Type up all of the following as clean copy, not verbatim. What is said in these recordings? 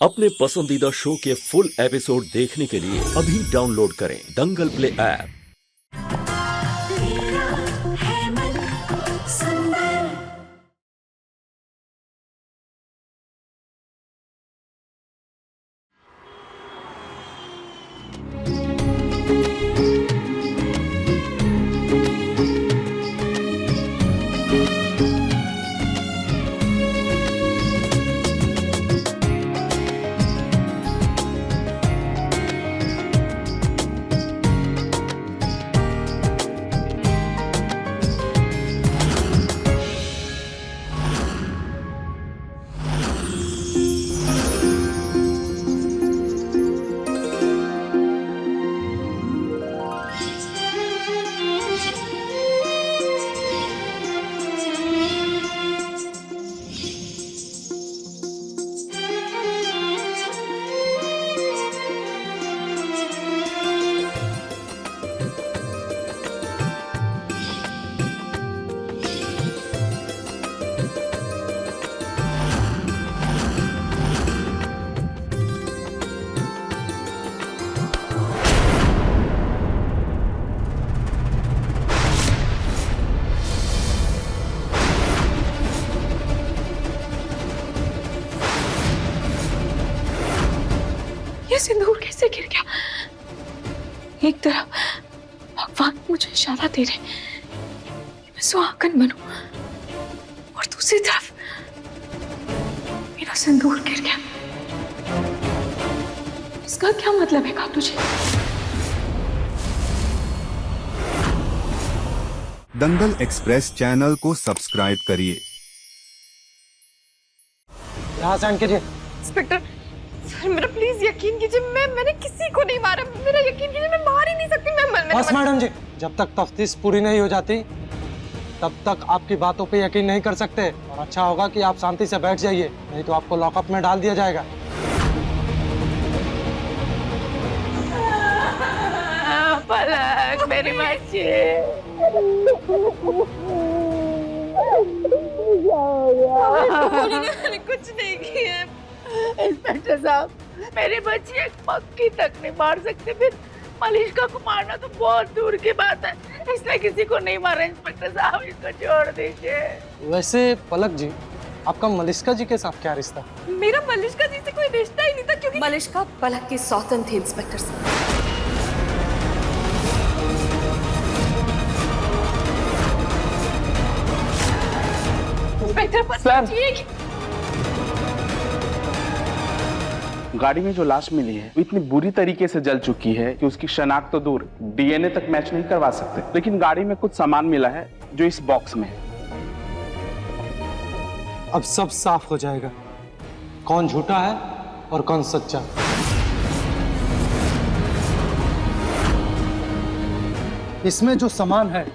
अपने पसंदीदा शो के फुल एपिसोड देखने के लिए अभी डाउनलोड करें दंगल प्ले ऐप। ये सिंदूर कैसे गिर गया? एक तरफ भगवान मुझे इशारा दे रहे कि मैं सुहागन बनूं, और दूसरी तरफ मेरा सिंदूर गिर गया। इसका क्या मतलब है खाटू जी? दंगल एक्सप्रेस चैनल को सब्सक्राइब करिए। यहाँ साइन कीजिए। इंस्पेक्टर सर, मेरा प्लीज यकीन कीजिए, मैंने किसी को नहीं मारा। मेरा यकीन कीजिए, मैं मार ही नहीं सकती। बस मैडम जी, जब तक तफ्तीश पूरी नहीं हो जाती तब तक आपकी बातों पे यकीन नहीं कर सकते। और अच्छा होगा कि आप शांति से बैठ जाइए, नहीं तो आपको लॉकअप में डाल दिया जाएगा। पलक, मेरी बच्ची। मैंने कुछ नहीं किया। इंस्पेक्टर साहब, मेरी बच्ची एक मक्खी तक नहीं मार सकते, फिर मलिष्का को मारना तो बहुत दूर की बात है। इसने किसी को नहीं मारा। इंस्पेक्टर साहब, इसको छोड़ दीजिए। वैसे पलक जी, आपका मलिष्का जी के साथ क्या रिश्ता? मेरा मलिष्का जी से कोई रिश्ता ही नहीं था, क्योंकि मलिष्का पलक की सौतन थी इंस्पेक्टर साहब। इंस्पेक्टर गाड़ी में जो लाश मिली है वो इतनी बुरी तरीके से जल चुकी है कि उसकी शनाख्त तो दूर डीएनए तक मैच नहीं करवा सकते। लेकिन गाड़ी में कुछ सामान मिला है जो इस बॉक्स में है। अब सब साफ हो जाएगा, कौन झूठा है और कौन सच्चा। इसमें जो सामान है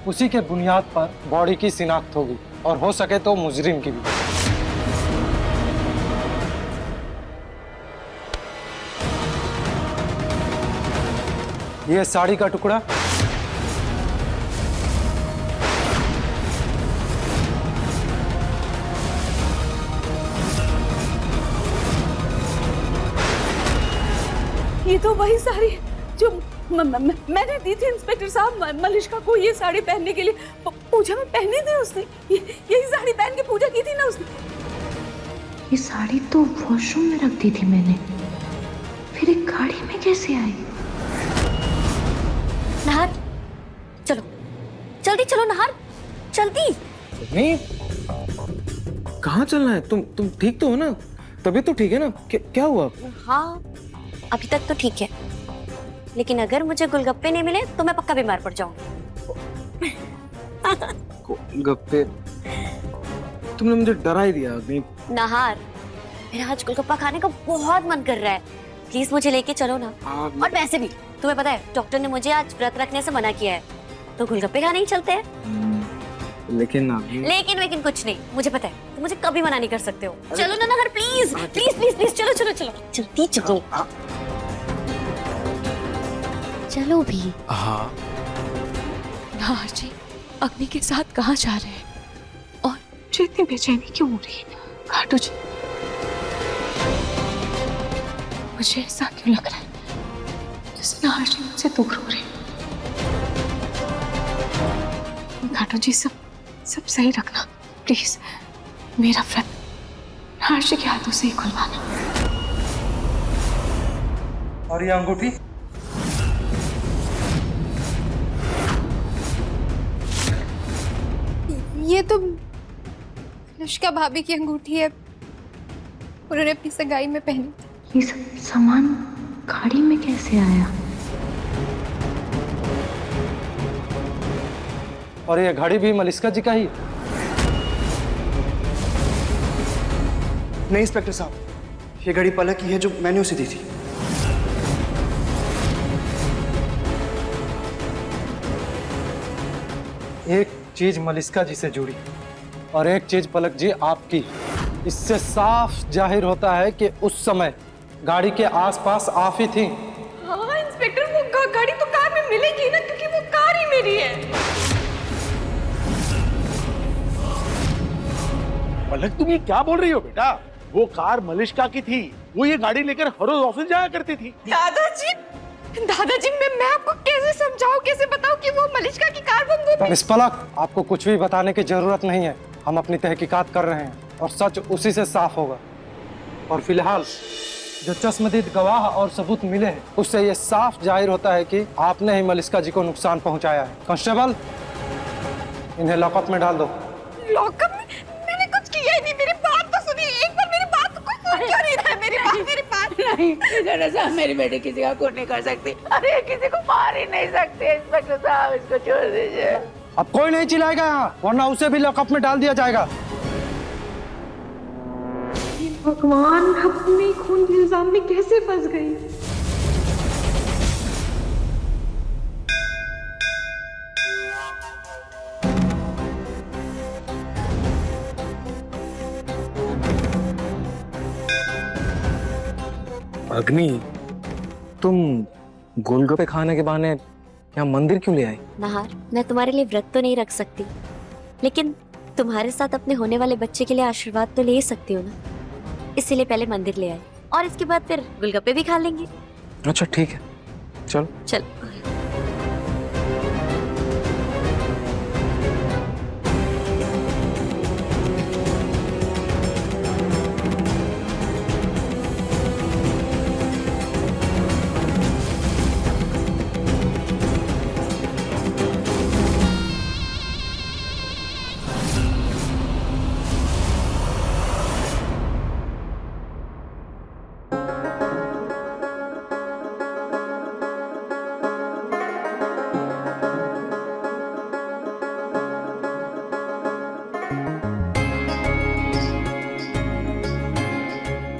उसी के बुनियाद पर बॉडी की शिनाख्त होगी, और हो सके तो मुजरिम की भी। ये साड़ी का टुकड़ा, ये तो वही साड़ी है जो मैंने दी थी इंस्पेक्टर साहब मलिष्का को। ये साड़ी पहनने के लिए पूजा में पहनी थी उसने। यही साड़ी पहन के पूजा की थी ना उसने। ये साड़ी तो वॉशरूम में रख दी थी मैंने, फिर एक गाड़ी में कैसे आई? नहार, चलो जल्दी चलो नहार, जल्दी। नहीं, कहाँ चलना है? तुम ठीक तो हो ना? तबीयत तो ठीक है ना? क्या हुआ? हाँ, अभी तक तो ठीक है, लेकिन अगर मुझे गोलगप्पे नहीं मिले तो मैं पक्का बीमार पड़ जाऊंगी। गोलगप्पे? तुमने मुझे डरा ही दिया अग्नि। नहार, मेरा आज गोलगप्पा खाने का बहुत मन कर रहा है, प्लीज मुझे लेके चलो ना। और वैसे भी तुम्हें पता है डॉक्टर ने मुझे आज व्रत रखने से मना किया है, तो गोलगप्पे खाने ही चलते हैं। लेकिन कुछ नहीं, मुझे पता है तुम मुझे कभी मना नहीं कर सकते हो। चलो ना नहर, प्लीज प्लीज प्लीज प्लीज, चलो चलो चलो जल्दी चलो। चलो भी। हाँ नहार जी अग्नि के साथ कहाँ जा रहे हैं और मुझे इतनी बेचैनी क्यों हो रही है? घाटू जी मुझे ऐसा क्यों लग रहा है जैसे नाहरजी मुझसे दूर हो रहे हैं। घाटू जी सब सही रखना प्लीज। मेरा व्रत नाहरजी के हाथों से ही खुलवाना। और ये अंगूठी? ये तो अनुष्का भाभी की अंगूठी है, उन्होंने अपनी सगाई में पहनी थी। ये सब सामान गाड़ी में कैसे आया? और ये घड़ी भी मलिष्का जी का ही? नहीं इंस्पेक्टर साहब, ये घड़ी पलक की है जो मैंने उसे दी थी। एक चीज मलिष्का जी से जुड़ी और एक चीज पलक जी आपकी। इससे साफ जाहिर होता है कि उस समय गाड़ी के आसपास आप ही थी। हाँ इंस्पेक्टर, वो गाड़ी तो कार में मिलेगी ना, क्योंकि वो कार ही मेरी है। पलक तुम ये क्या बोल रही हो बेटा? वो कार मलिष्का की थी, वो ये गाड़ी लेकर हर रोज ऑफिस जाया करती थी। दादाजी मैं आपको कैसे समझाऊं, कैसे बताऊं कि वो मलिष्का की कार वो मिस पलक, आपको कुछ भी बताने की जरूरत नहीं है। हम अपनी तहकीकात कर रहे हैं और सच उसी से साफ होगा। और फिलहाल जो चश्मदीद गवाह और सबूत मिले हैं, उससे ये साफ जाहिर होता है कि आपने ही मलिष्का जी को नुकसान पहुंचाया है। कांस्टेबल, इन्हें लॉकअप में डाल दो। लॉकअप में? मैंने कुछ किया ही नहीं, मेरी बात तो सुनिए एक बार। मेरी बात तो कोई सुन क्यों नहीं रहा है? मेरी बात नहीं जरा साहब, मेरी बेटी किसी का खून नहीं कर सकती। अरे किसी को मार ही नहीं सकते इंस्पेक्टर साहब, इसको छोड़ दीजिए। अब कोई नहीं चिल्लाएगा यहाँ, वरना उसे भी लॉकअप में डाल दिया जाएगा। भगवान, अपने खून के इल्जाम में कैसे फंस गई? अग्नि, तुम गोलगप्पे खाने के बहाने यहाँ मंदिर क्यों ले आई? नाहर, मैं तुम्हारे लिए व्रत तो नहीं रख सकती, लेकिन तुम्हारे साथ अपने होने वाले बच्चे के लिए आशीर्वाद तो ले ही सकती हो ना, इसीलिए पहले मंदिर ले आई और इसके बाद फिर गोलगप्पे भी खा लेंगे। अच्छा ठीक है, चलो चल।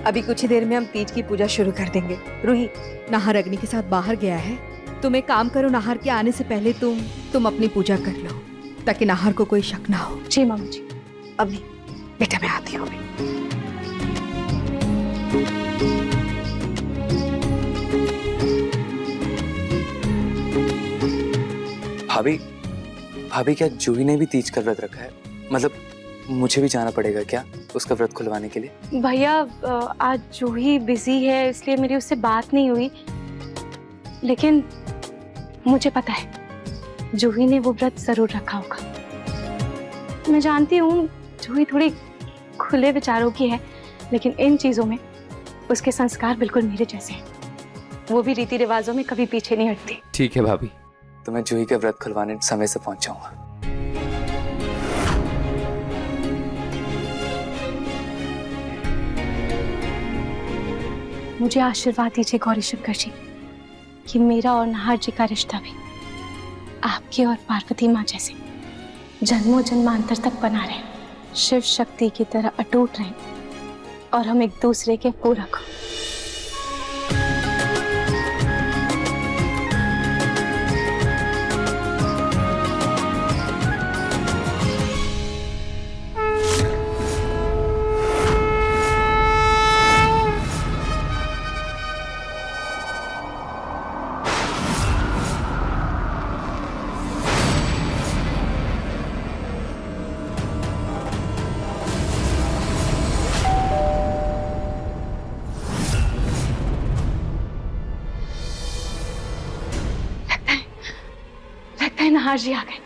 अभी कुछ ही देर में हम तीज की पूजा शुरू कर देंगे। रूही, नाहर अग्नि के साथ बाहर गया है, तुम एक काम करो, नाहर के आने से पहले तुम अपनी पूजा कर लो, ताकि नाहर को कोई शक ना हो। जी मामा जी। अभी बेटा मैं आती हूँ। भाभी, भाभी क्या जूही ने भी तीज का व्रत रखा है? मतलब मुझे भी जाना पड़ेगा क्या उसका व्रत खुलवाने के लिए? भैया आज जूही बिजी है, इसलिए मेरी उससे बात नहीं हुई, लेकिन मुझे पता है जूही ने वो व्रत जरूर रखा होगा। मैं जानती हूँ जूही थोड़ी खुले विचारों की है, लेकिन इन चीजों में उसके संस्कार बिल्कुल मेरे जैसे हैं। वो भी रीति रिवाजों में कभी पीछे नहीं हटती। ठीक है भाभी, तो मैं जूही का व्रत खुलवाने समय से पहुंच जाऊंगा। मुझे आशीर्वाद दीजिए गौरी शंकर जी कि मेरा और नाहर जी का रिश्ता भी आपकी और पार्वती माँ जैसे जन्मों जन्मांतर तक बना रहे, शिव शक्ति की तरह अटूट रहे और हम एक दूसरे के पूरक हो। नाहर जी आ गए।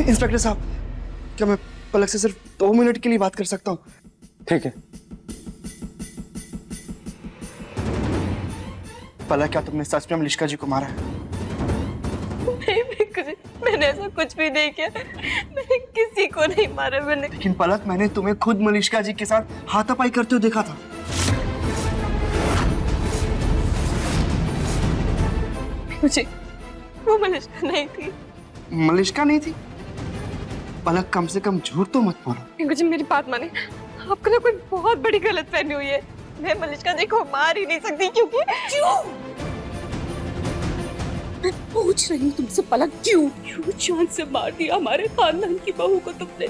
इंस्पेक्टर साहब, क्या मैं पलक से सिर्फ 2 मिनट के लिए बात कर सकता हूँ? ठीक है। पलक, क्या तुमने सच में मलिष्का जी को मारा है? नहीं, मैंने ऐसा कुछ भी नहीं किया। मैंने किसी को नहीं मारा। मैंने लेकिन पलक, मैंने तुम्हें खुद मलिष्का जी के साथ हाथापाई करते हुए देखा था। मुझे वो मलिष्का नहीं थी। मलिष्का नहीं थी? पलक, कम से कम झूठ तो मत बोलो। मुझे मेरी बात माने, आपको ना कोई बहुत बड़ी गलतफहमी हुई है। मैं मलिष्का जी को मार ही नहीं सकती। क्योंकि क्यों? मैं पूछ रही हूँ तुमसे पलक, क्यों जान से मार दिया हमारे खानदान की बहू को तुमने?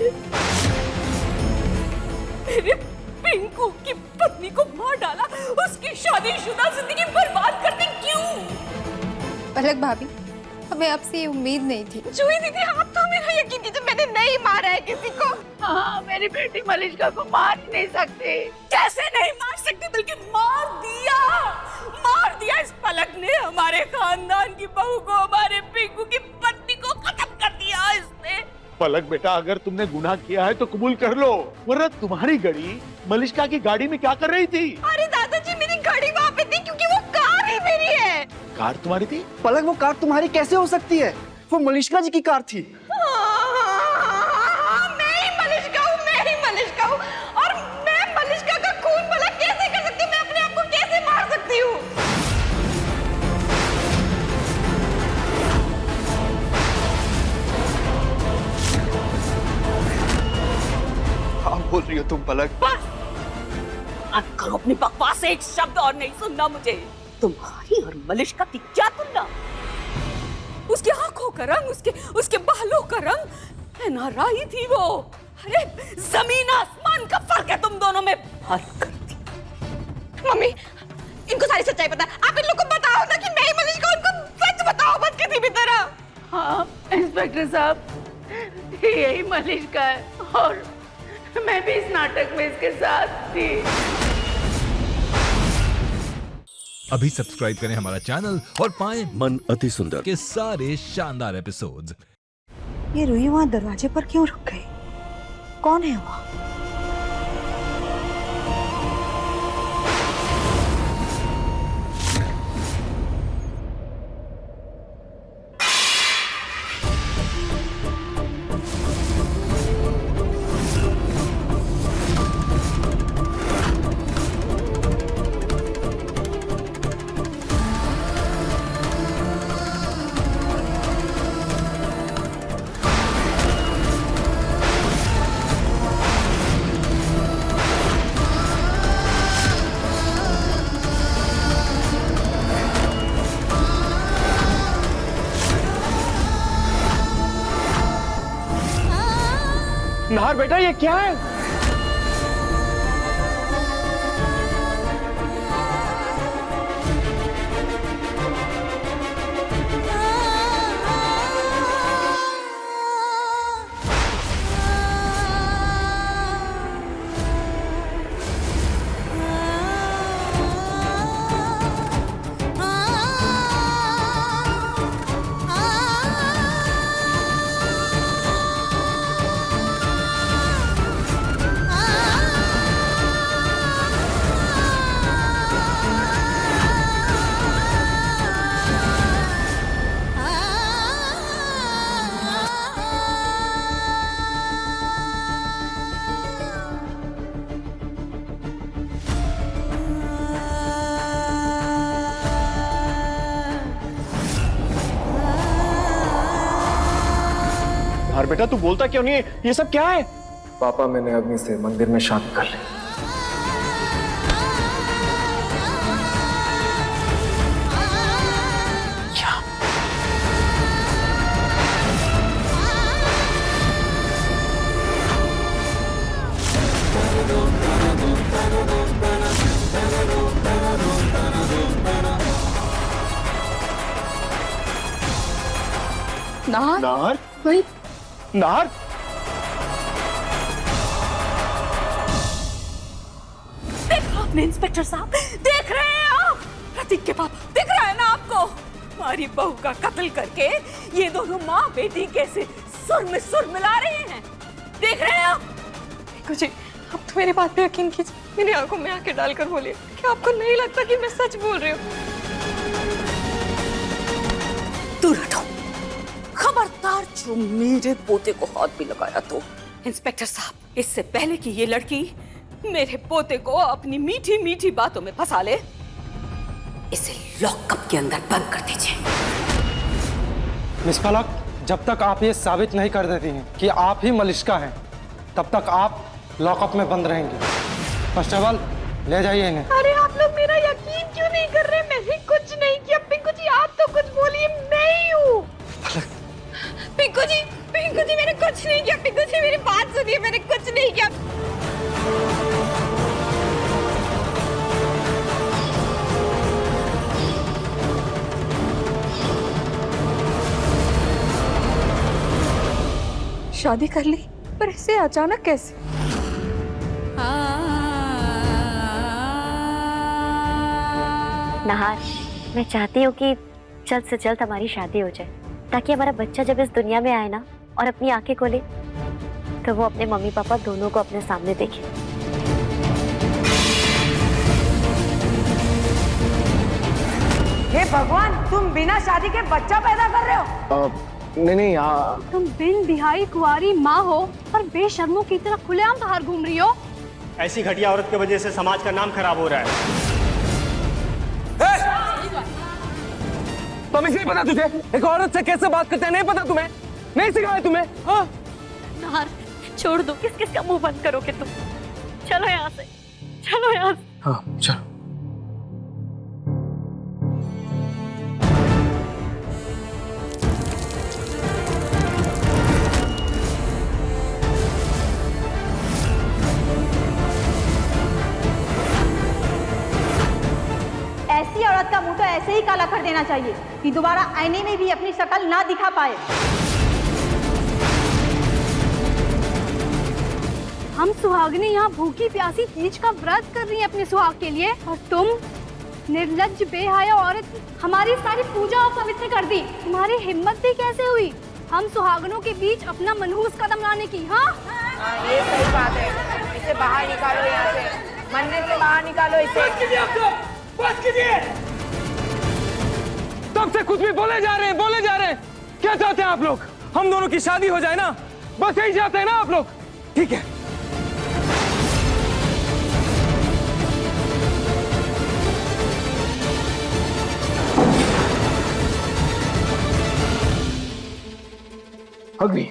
मेरे पिंकू की पत्नी को मार डाला, उसकी शादीशुदा जिंदगी बर्बाद कर दी। क्यों? पलक भाभी, हमें आपसे ये उम्मीद नहीं थी। जूही दीदी, आप तो मेरा यकीन कीजिए, मैंने नहीं मारा है किसी को। हाँ, मेरी बेटी मलिष्का को मार ही नहीं सकते। कैसे नहीं मार सकते, बल्कि मार दिया इस पलक ने। हमारे खानदान की बहू को, हमारे पिंकू की पत्नी को खत्म कर दिया इसने। पलक बेटा, अगर तुमने गुनाह किया है तो कबूल कर लो, वरना तुम्हारी गाड़ी मलिष्का की गाड़ी में क्या कर रही थी? अरे दादाजी, मेरी गाड़ी वहाँ पे थी क्योंकि वो कार ही मेरी है। कार तुम्हारी थी? पलक, वो कार तुम्हारी कैसे हो सकती है? वो मलिष्का जी की कार थी। मैं ही मलिष्का हूँ और मैं मलिष्का का खून भला कैसे कर सकती हूँ? मैं अपने आप को कैसे मार सकती हूँ? क्या बोल रही हो तुम पलक? बस अब करो अपनी बकवास, एक शब्द और नहीं सुनना मुझे। तुम्हारी और मलिष्का की क्या तुलना? उसकी आंखों का रंग, उसके बालों का रंग एनआरआई थी वो। अरे जमीन आसमान का फर्क है तुम दोनों में। फर्क करती। मम्मी, इनको सारी सच्चाई पता है। आप इन लोगों को बताओ ना कि मैं ही मलिष्का हूं। इनको सच बताओ, बस किसी भी तरह। हाँ इंस्पेक्टर साहब, यही मलिष्का है और मैं भी इस नाटक में इसके साथ थी। अभी सब्सक्राइब करें हमारा चैनल और पाएं मन अति सुंदर के सारे शानदार एपिसोड्स। ये रूही वहाँ दरवाजे पर क्यों रुक गई? कौन है वहाँ? नाहर बेटा, ये क्या है? नाहर बेटा, तू बोलता क्यों नहीं है? ये सब क्या है? पापा मैंने अग्नि से मंदिर में शादी कर ली। नाहर नाहर भाई नाहर देखो आपने इंस्पेक्टर साहब, देख रहे हैं आप? प्रतीक के पापा, दिख रहा है ना आपको? हमारी बहू का कत्ल करके ये दोनों माँ बेटी कैसे सुर में सुर मिला रहे हैं, देख रहे हैं आप? देखो जी, आप तो मेरी बात पे यकीन कीजिए, मेरी आंखों में आंखें डालकर बोलिए कि आपको नहीं लगता कि मैं सच बोल रही हूँ? दूर हटो, खबरदार जो मेरे पोते को हाथ भी लगाया तो। इंस्पेक्टर साहब, इससे पहले कि ये लड़की मेरे पोते को अपनी मीठी मीठी बातों में फंसा ले, इसे लॉकअप के अंदर बंद कर दीजिए। मिस पलक, जब तक आप ये साबित नहीं कर देती हैं कि आप ही मलिश्का हैं, तब तक आप लॉकअप में बंद रहेंगे। कांस्टेबल, ले जाइए इन्हें। अरे आप लोग मेरा यकीन क्यों नहीं कर रहे? मैंने कुछ नहीं किया। पिंकू जी, आप तो कुछ बोलिए, मैं ही हूँ। पिंकू जी, मैंने कुछ नहीं किया। पिंकू जी, मेरी बात सुनिए, मैंने कुछ नहीं किया। शादी कर ली, पर ऐसे अचानक कैसे? नाहर, मैं चाहती हूँ कि जल्द से जल्द हमारी शादी हो जाए, ताकि हमारा बच्चा जब इस दुनिया में आए ना और अपनी आंखें खोले, तो वो अपने मम्मी पापा दोनों को अपने सामने देखे। हे भगवान, तुम बिना शादी के बच्चा पैदा कर रहे हो? नहीं, तुम बिन बिहाई कुंवारी माँ हो और बेशर्मों की तरह खुलेआम बाहर घूम रही हो। ऐसी घटिया औरत की वजह से समाज का नाम खराब हो रहा है। तमीज़ नहीं पता तुझे? एक औरत से कैसे बात करते हैं नहीं पता तुम्हें? नहीं सिखाया तुम्हें? हाँ? नाहर, छोड़ दो, किस किस का मुंह बंद करोगे तुम? चलो यहाँ से, चलो यहाँ से। हाँ, चलो। ऐसी औरत का मुंह तो ऐसे ही काला कर देना चाहिए कि दोबारा आईने में भी अपनी शक्ल ना दिखा पाए। हम सुहागिनी यहाँ भूखी प्यासी तीज का व्रत कर रही हैं अपने सुहाग के लिए, और तुम निर्लज्ज बेहया औरत हमारी सारी पूजा अपवित्र कर दी। तुम्हारी हिम्मत भी कैसे हुई हम सुहागनों के बीच अपना मनहूस कदम लाने की? हाँ, ये सही बात है। इसे बाहर निकालो, यहाँ से मरने से बाहर निकालो इसे। बस कीजिए। तब से कुछ भी बोले जा रहे हैं। क्या चाहते हैं आप लोग? हम दोनों की शादी हो जाए ना, बस यही चाहते हैं ना आप लोग? ठीक है। अग्नि,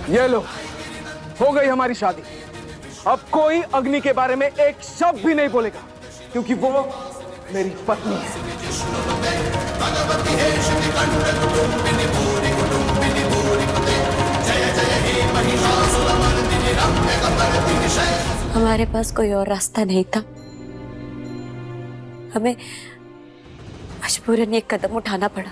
ये लो, हो गई हमारी शादी। अब कोई अग्नि के बारे में एक शब्द भी नहीं बोलेगा, क्योंकि वो मेरी पत्नी है। हमारे पास कोई और रास्ता नहीं था, हमें मजबूरन एक कदम उठाना पड़ा।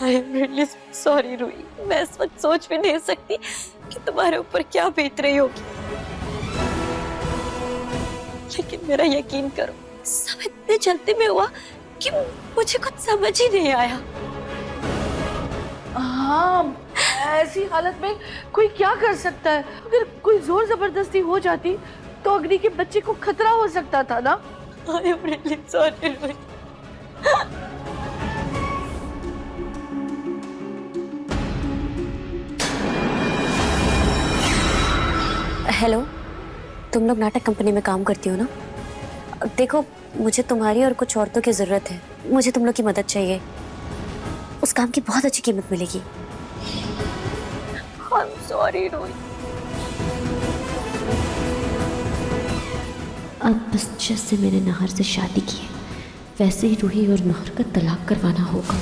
I am really sorry Ruhi, मैं इस वक्त सोच भी नहीं सकती कि तुम्हारे ऊपर क्या बीत रही होगी। लेकिन मेरा यकीन करो, सब इतने जल्दी में हुआ कि मुझे कुछ समझ ही नहीं आया। हाँ, ऐसी हालत में कोई क्या कर सकता है? अगर कोई जोर जबरदस्ती हो जाती तो अग्नि के बच्चे को खतरा हो सकता था ना। I am really sorry Ruhi. Hello, तुम लोग नाटक कंपनी में काम करती हो ना? देखो, मुझे तुम्हारी और कुछ औरतों की जरूरत है। मुझे तुम लोग की मदद चाहिए। उस काम की बहुत अच्छी कीमत मिलेगी। I'm sorry रोही। अब बस जैसे मैंने नाहर से शादी की है, वैसे ही रूही और नाहर का तलाक करवाना होगा।